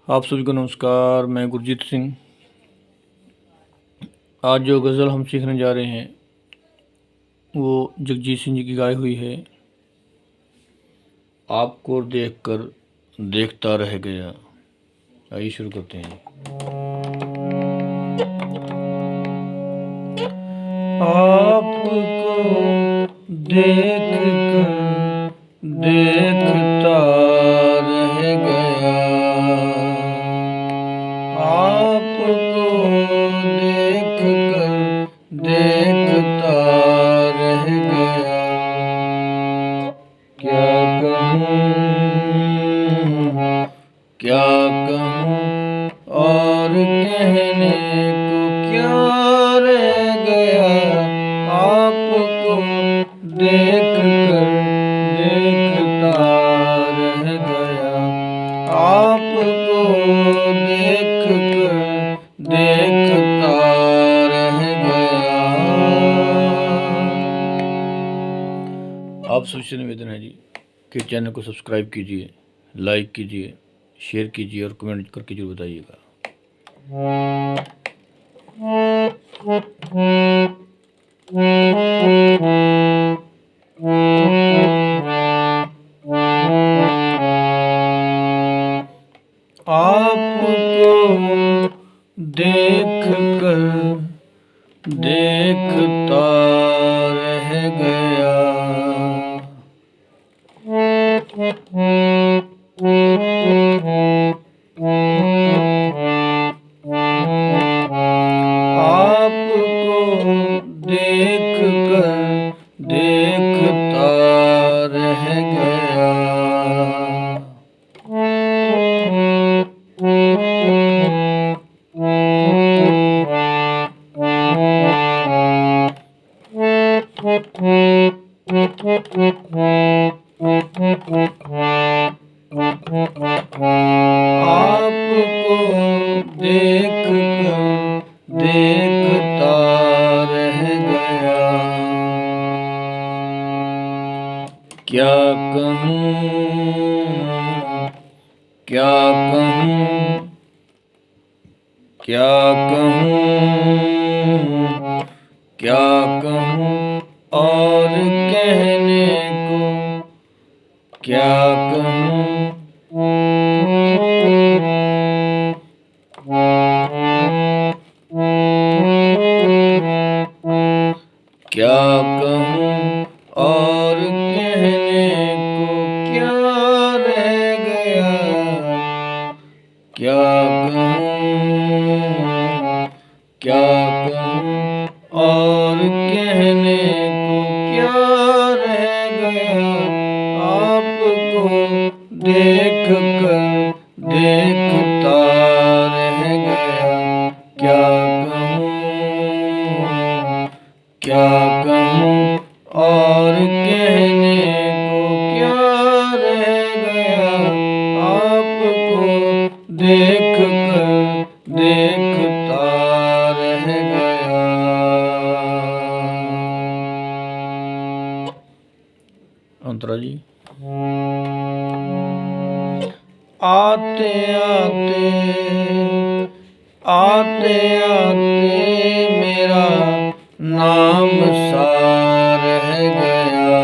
आप सभी को नमस्कार। मैं गुरजीत सिंह। आज जो गज़ल हम सीखने जा रहे हैं वो जगजीत सिंह जी की गाई हुई है। आपको देखकर देखता रह गया। आइए शुरू करते हैं। आपको देखकर देखता रह गया। आपको देखकर देखता रह गया। क्या कहूँ और कहने को क्या रह गया। आपको देखकर देखता रह गया। आपको देखकर देखता रह गया। आप सबसे निवेदन है जी कि चैनल को सब्सक्राइब कीजिए, लाइक कीजिए, शेयर कीजिए और कमेंट करके जरूर बताइएगा। आपको देखकर देखता रह गया। आपको देखकर देखता रह गया। आपको देखकर देखता रह गया। क्या कहूँ क्या कहूँ और कहने को क्या कहूँ। क्या कहूँ और कहने को क्या रह गया। क्या कहूँ और कहने को क्या रह गया। आपको देखकर देखता रह गया। क्या कहूँ और कहने को क्या रह गया। आपको देखकर देखता रह गया। अंतरा जी। आते आते आते आते मेरा नाम सा रह गया।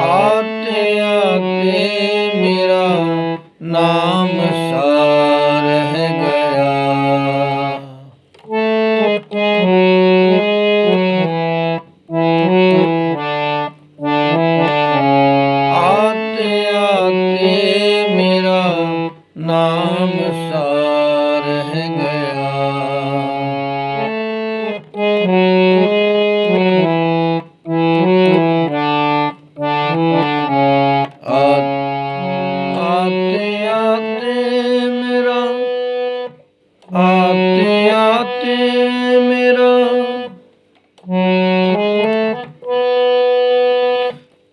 आते आते मेरा नाम सा रह गया। आते आते मेरा नाम सा रह गया। आते आते मेरा आते आते मेरा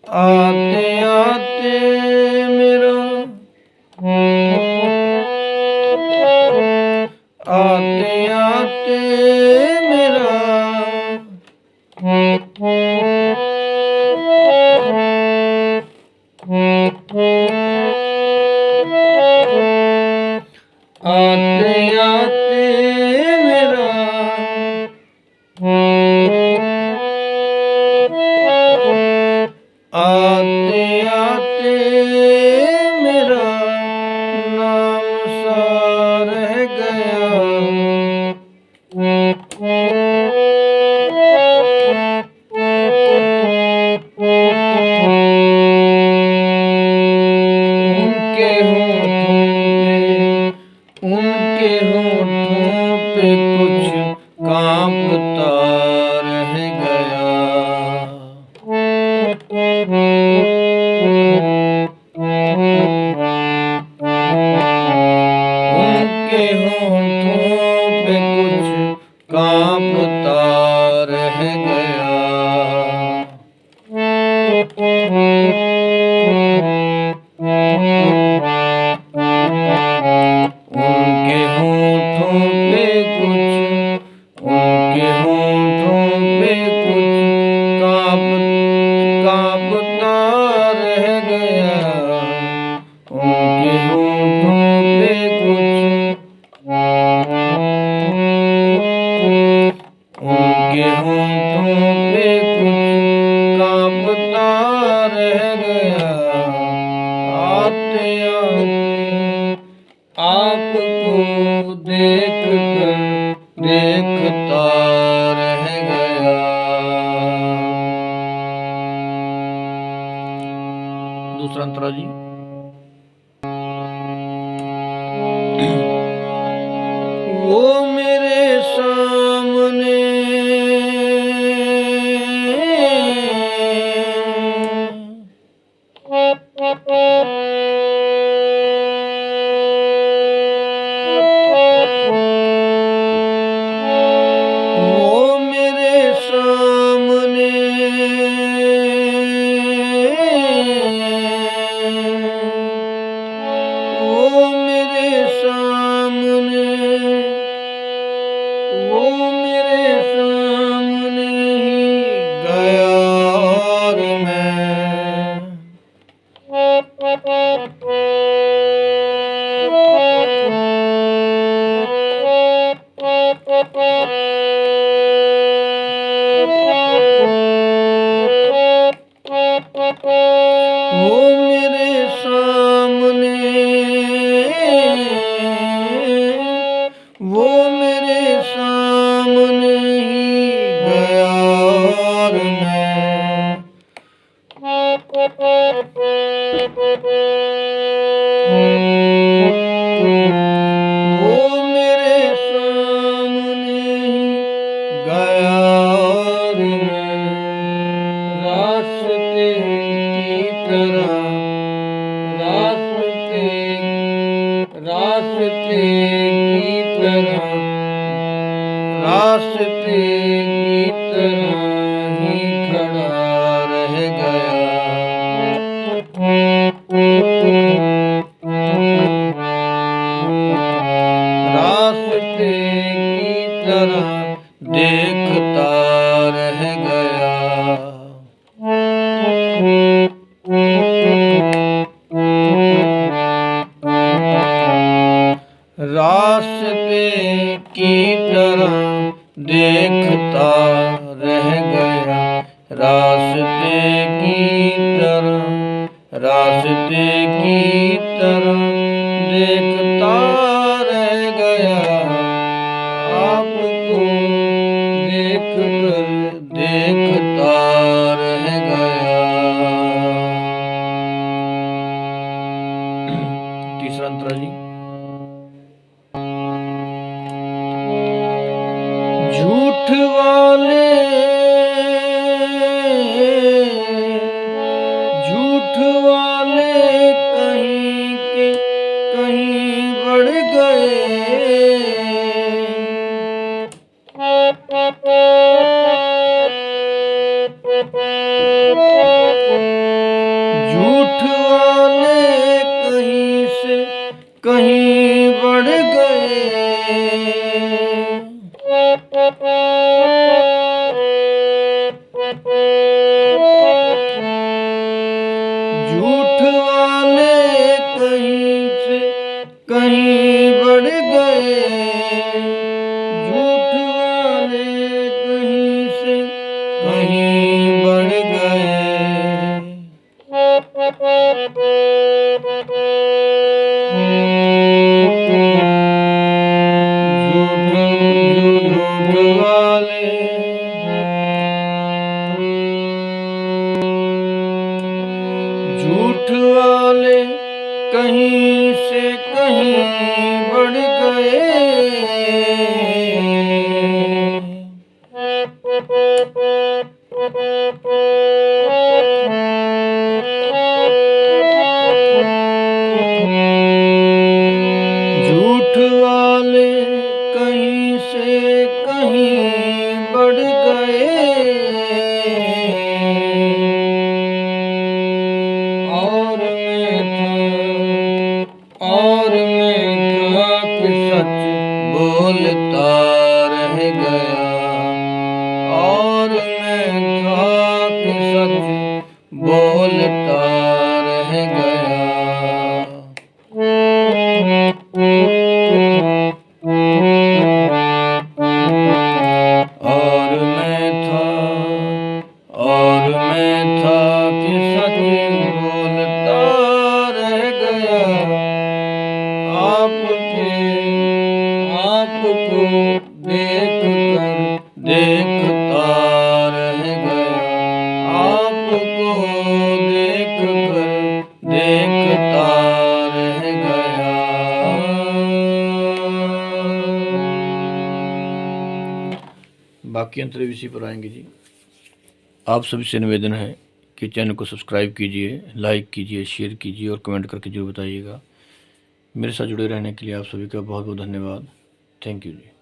आते आते मेरा आते आते मेरा आते आते मेरा आते आते मेरा नाम सा रह गया। उनके होठों पे कुछ कांपता रह गया। उनके होठों पे कुछ कांपता रह गया। उनके होठों पे कुछ कांपता रह गया। उनके होठों पे कुछ कांपता रह गया। आते आते आपको देखता रह गया। दूसरा अंतरा जी। वो मेरे सामने वो मेरे सामने ही गया और मैं वो मेरे सामने ही गया और मैं रास्ते की तरह ही खड़ा रह गया। रास्ते की तरह देखता रह गया। रास्ते की तरह देखता रह गया। रास्ते की तरह देखता रह गया। आपको देखकर देखता रह गया। तीसरा अंतरा जी। झूठ वाले से कहीं बढ़ गए, और मैं था कि सच बोलता रह गया, और मैं था कि सच बोलता रह गया। और मैं था कि सच बोलता रह गया, आपको देखता रह गया, आपको देखता रह गया। बाकी अंतरे इसी पर आएंगे जी। आप सभी से निवेदन है कि चैनल को सब्सक्राइब कीजिए, लाइक कीजिए, शेयर कीजिए और कमेंट करके जरूर बताइएगा। मेरे साथ जुड़े रहने के लिए आप सभी का बहुत बहुत धन्यवाद। Thank you ji.